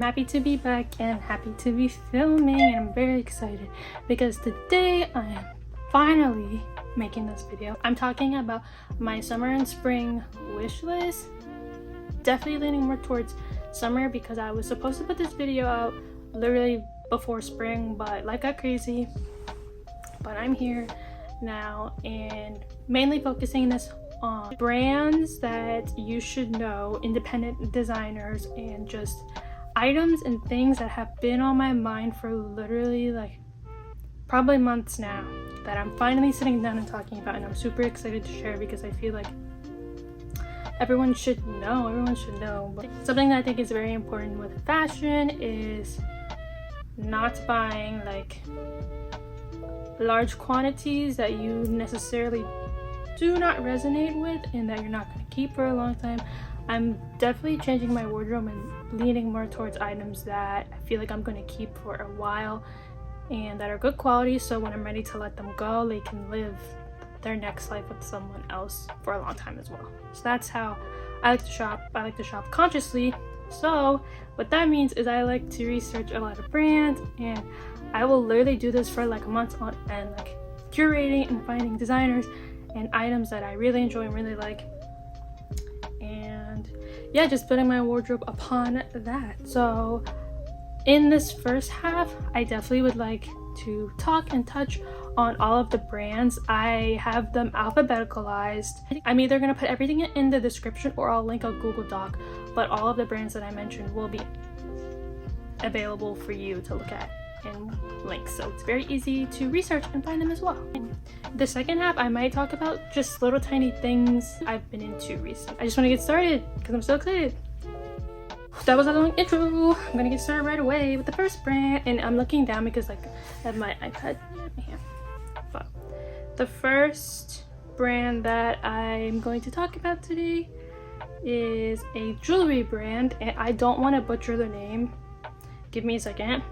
happy to be back and happy to be filming, and I'm very excited because today I am finally making this video. I'm talking about my summer and spring wish list. Definitely leaning more towards summer because I was supposed to put this video out literally before spring, but life got crazy. But I'm here now and mainly focusing this on brands that you should know, independent designers, and just items and things that have been on my mind for literally like probably months now that I'm finally sitting down and talking about, and I'm super excited to share because I feel like everyone should know. But something that I think is very important with fashion is not buying like large quantities that you necessarily do not resonate with and that you're not going to keep for a long time. I'm definitely changing my wardrobe and leaning more towards items that I feel like I'm going to keep for a while and that are good quality, so when I'm ready to let them go, they can live their next life with someone else for a long time as well. So that's how I like to shop. I like to shop consciously. So what that means is I like to research a lot of brands, and I will literally do this for like a month on end, like curating and finding designers and items that I really enjoy and really like, and yeah, just building my wardrobe upon that. So in this first half, I definitely would like to talk and touch on all of the brands. I have them alphabeticalized. I'm either going to put everything in the description or I'll link a Google Doc, but all of the brands that I mentioned will be available for you to look at and links, so it's very easy to research and find them as well. The second half, I might talk about just little tiny things I've been into recently. I just want to get started because I'm so excited. That was a long intro. I'm gonna get started right away with the first brand, and I'm looking down because like I have my iPad in my hand. But the first brand that I'm going to talk about today is a jewelry brand, and I don't want to butcher the name. Give me a second.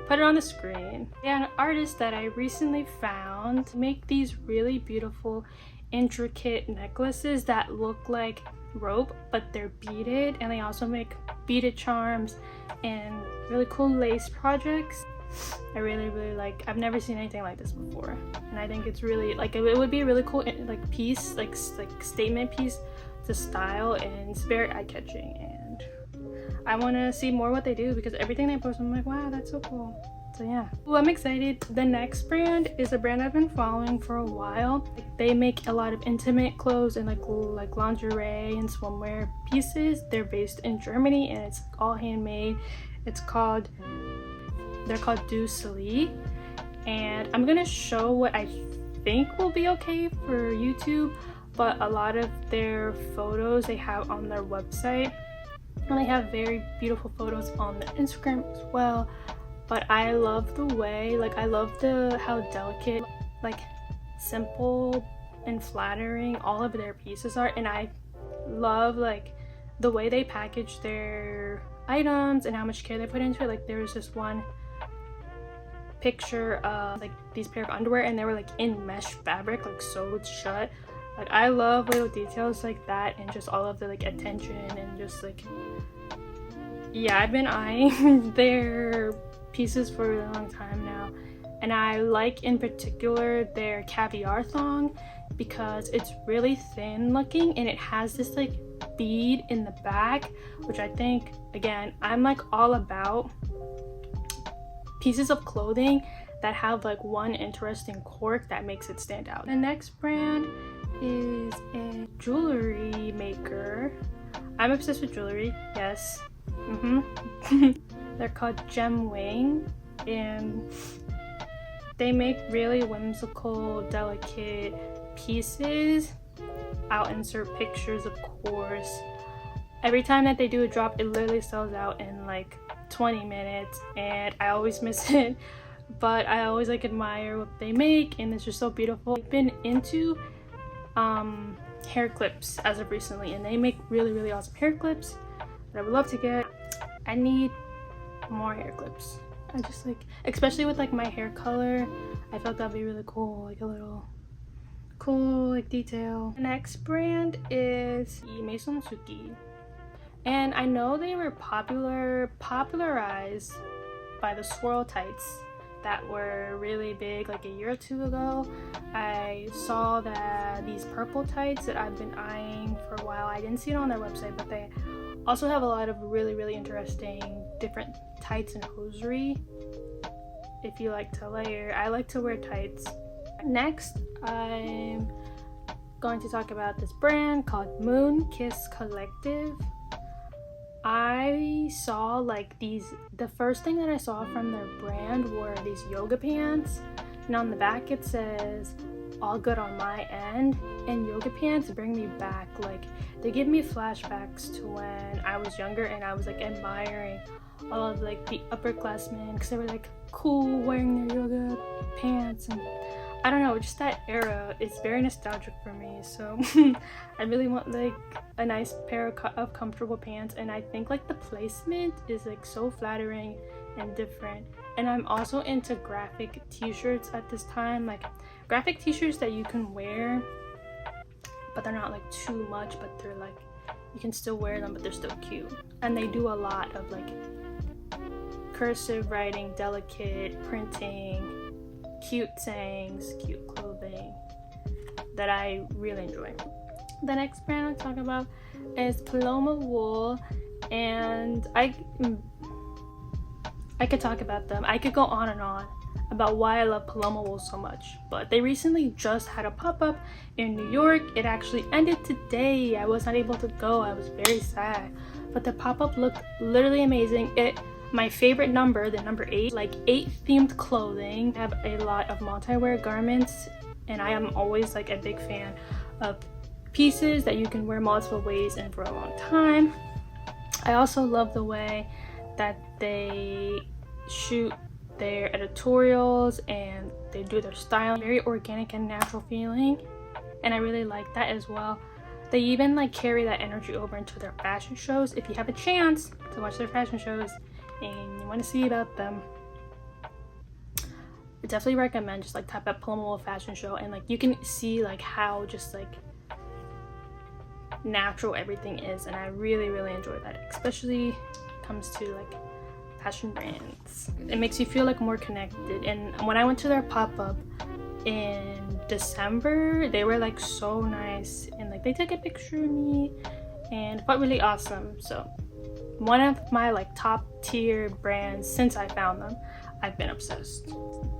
Put it on the screen. Yeah, an artist that I recently found to make these really beautiful intricate necklaces that look like rope, but they're beaded, and they also make beaded charms and really cool lace projects. I really like. I've never seen anything like this before, and I think it's really like it would be a really cool like piece, like statement piece to style, and it's very eye-catching, and I want to see more what they do because everything they post, I'm like, wow, that's so cool. So yeah. Well, I'm excited. The next brand is a brand I've been following for a while. They make a lot of intimate clothes and like lingerie and swimwear pieces. They're based in Germany and it's all handmade. They're called Du Soleil, and I'm gonna show what I think will be okay for YouTube, but a lot of their photos they have on their website. And they have very beautiful photos on their Instagram as well. But I love the way, like I love how delicate, like simple and flattering all of their pieces are, and I love like the way they package their items and how much care they put into it. Like there was this one picture of like these pair of underwear, and they were like in mesh fabric, like sewed shut. Like I love little details like that, and just all of the like attention, and just like, yeah, I've been eyeing their pieces for a long time now, and I like in particular their caviar thong because it's really thin looking and it has this like bead in the back, which I think, again, I'm like all about pieces of clothing that have like one interesting quirk that makes it stand out. The next brand is a jewelry maker. I'm obsessed with jewelry, yes. They're called Gem Wang, and they make really whimsical, delicate pieces. I'll insert pictures, of course. Every time that they do a drop, it literally sells out in like 20 minutes, and I always miss it, but I always like admire what they make, and it's just so beautiful. I've been into hair clips as of recently, and they make really awesome hair clips that I would love to get. I need more hair clips. I just like, especially with like my hair color, I felt that'd be really cool, like a little cool like detail. The next brand is Maison Suki, And I know they were popularized by the swirl tights that were really big like a year or two ago. I saw that these purple tights that I've been eyeing for a while, I didn't see it on their website, but they also have a lot of really interesting different tights and hosiery if you like to layer. I like to wear tights. Next, I'm going to talk about this brand called Moon Kiss Collective. I saw like the first thing that I saw from their brand were these yoga pants, and on the back it says all good on my end. And yoga pants bring me back, like they give me flashbacks to when I was younger and I was like admiring all of like the upperclassmen because they were like cool wearing their yoga pants, and I don't know, just that era is very nostalgic for me. So I really want like a nice pair of comfortable pants, and I think like the placement is like so flattering and different. And I'm also into graphic t-shirts at this time, like graphic t-shirts that you can wear but they're not like too much, but they're like you can still wear them but they're still cute. And they do a lot of like cursive writing, delicate printing, cute sayings, cute clothing that I really enjoy. The next brand I'll talk about is Paloma Wool, and I could talk about them. I could go on and on about why I love Paloma Wool so much, but they recently just had a pop-up in New York. It actually ended today. I was not able to go. I was very sad, but the pop-up looked literally amazing. My favorite number, the number 8, like 8 themed clothing. I have a lot of multi-wear garments, and I am always like a big fan of pieces that you can wear multiple ways and for a long time. I also love the way that they shoot their editorials and they do their styling, very organic and natural feeling, and I really like that as well. They even like carry that energy over into their fashion shows. If you have a chance to watch their fashion shows and you want to see about them, I definitely recommend just like type up Paloma Wool fashion show, and like you can see like how just like natural everything is, and I really enjoy that, especially when it comes to like fashion brands. It makes you feel like more connected. And when I went to their pop-up in December, they were like so nice, and like they took a picture of me and it felt really awesome. So one of my like top tier brands since I found them. I've been obsessed.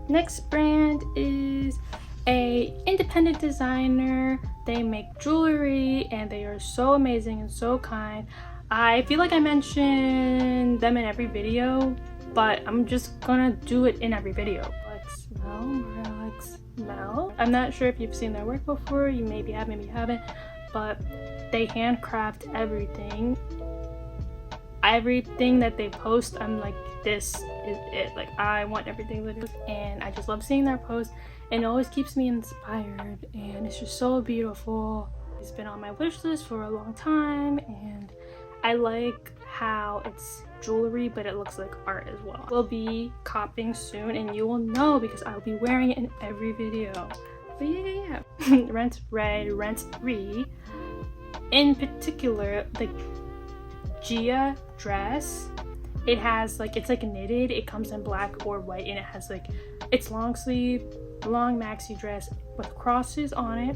Next brand is a independent designer. They make jewelry and they are so amazing and so kind. I feel like I mention them in every video, but I'm just gonna do it in every video. Relax Mel. I'm not sure if you've seen their work before. You maybe have, maybe you haven't, but they handcraft everything. Everything that they post, I'm like, this is it. Like, I want everything to do, and I just love seeing their posts, and it always keeps me inspired, and it's just so beautiful. It's been on my wish list for a long time, and I like how it's jewelry but it looks like art as well. We'll be copping soon, and you will know because I'll be wearing it in every video. But yeah. Rent Red, Rent 3, in particular the Gia dress. It has like, it's like knitted, it comes in black or white, and it has like, it's long sleeve, long maxi dress with crosses on it.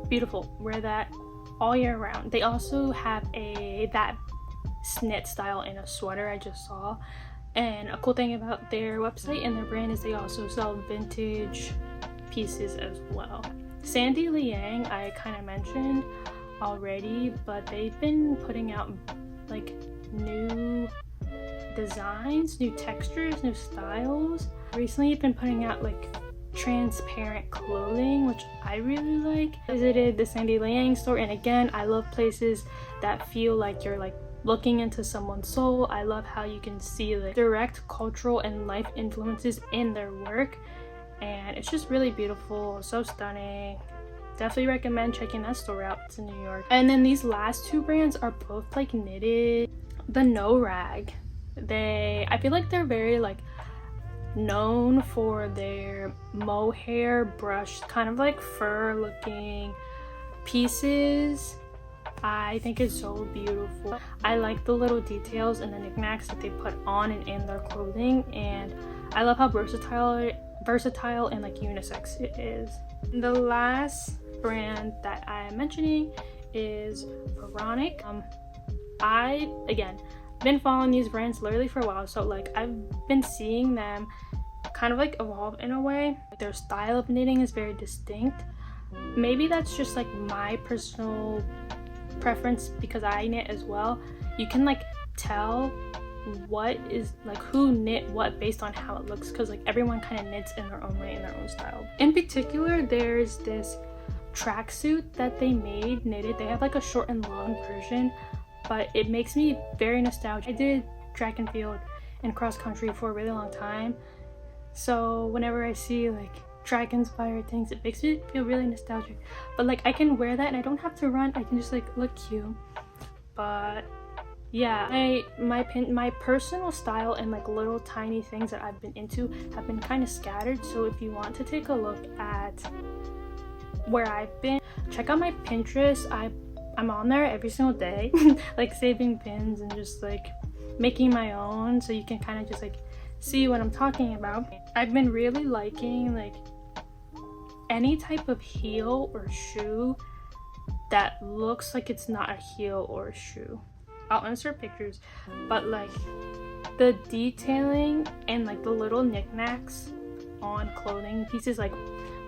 Beautiful. Wear that all year round. They also have that knit style in a sweater I just saw. And a cool thing about their website and their brand is they also sell vintage pieces as well. Sandy Liang I kind of mentioned already, but they've been putting out like new designs, new textures, new styles. Recently you've been putting out like transparent clothing, which I really like. I visited the Sandy Liang store, and again, I love places that feel like you're like looking into someone's soul. I love how you can see the direct cultural and life influences in their work, and it's just really beautiful, so stunning. Definitely recommend checking that store out. It's in New York. And then these last two brands are both like knitted. The No Rag, I feel like they're very like known for their mohair brushed kind of like fur looking pieces, I think is so beautiful. I like the little details and the knickknacks that they put on and in their clothing, and I love how versatile and like unisex it is. The last brand that I am mentioning is Veronic. I again been following these brands literally for a while, so like I've been seeing them kind of like evolve in a way. Their style of knitting is very distinct. Maybe that's just like my personal preference because I knit as well. You can like tell what is like who knit what based on how it looks, because like everyone kind of knits in their own way, in their own style. In particular, there's this tracksuit that they knitted. They have like a short and long version, but it makes me very nostalgic. I did track and field and cross country for a really long time, so whenever I see like track inspired things, it makes me feel really nostalgic. But like I can wear that and I don't have to run, I can just like look cute. But yeah, my personal style and like little tiny things that I've been into have been kind of scattered. So if you want to take a look at where I've been, check out my Pinterest. I'm on there every single day like saving pins and just like making my own, so you can kind of just like see what I'm talking about. I've been really liking like any type of heel or shoe that looks like it's not a heel or a shoe. I'll insert pictures, but like the detailing and like the little knickknacks on clothing pieces, like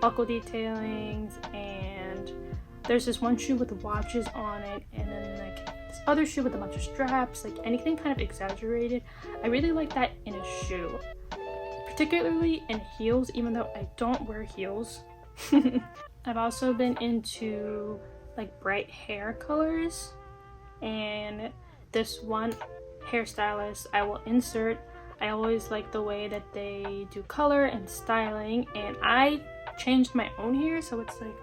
buckle detailings, and there's this one shoe with watches on it, and then like this other shoe with a bunch of straps, like anything kind of exaggerated. I really like that in a shoe, particularly in heels, even though I don't wear heels. I've also been into like bright hair colors, and this one hairstylist I will insert, I always like the way that they do color and styling, and I changed my own hair so it's like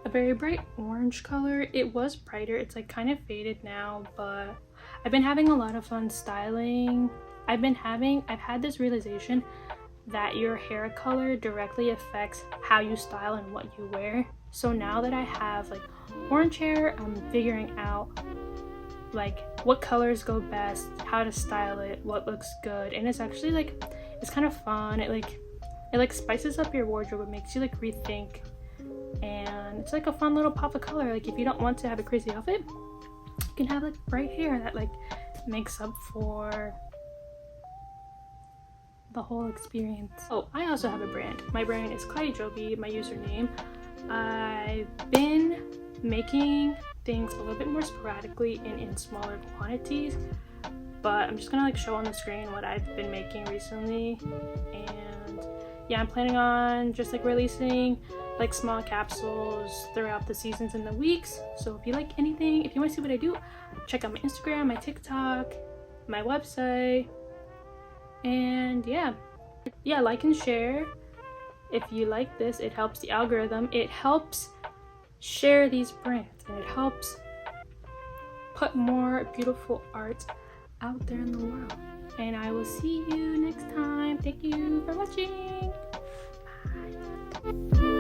a very bright orange color. It was brighter, it's like kind of faded now, but I've been having a lot of fun styling. I've had this realization that your hair color directly affects how you style and what you wear. So now that I have like orange hair, I'm figuring out like what colors go best, how to style it, what looks good, and it's actually like it's kind of fun. It spices up your wardrobe. It makes you like rethink, and it's like a fun little pop of color. Like if you don't want to have a crazy outfit, you can have like bright hair that like makes up for the whole experience. Oh, I also have a brand. My brand is cloudiejobi, my username. I've been making things a little bit more sporadically and in smaller quantities, but I'm just gonna like show on the screen what I've been making recently. And yeah, I'm planning on just like releasing like small capsules throughout the seasons and the weeks. So if you like anything, if you want to see what I do, check out my Instagram, my TikTok, my website. And yeah, like and share if you like this. It helps the algorithm, it helps share these brands, and it helps put more beautiful art out there in the world. And I will see you next time. Thank you for watching. Bye.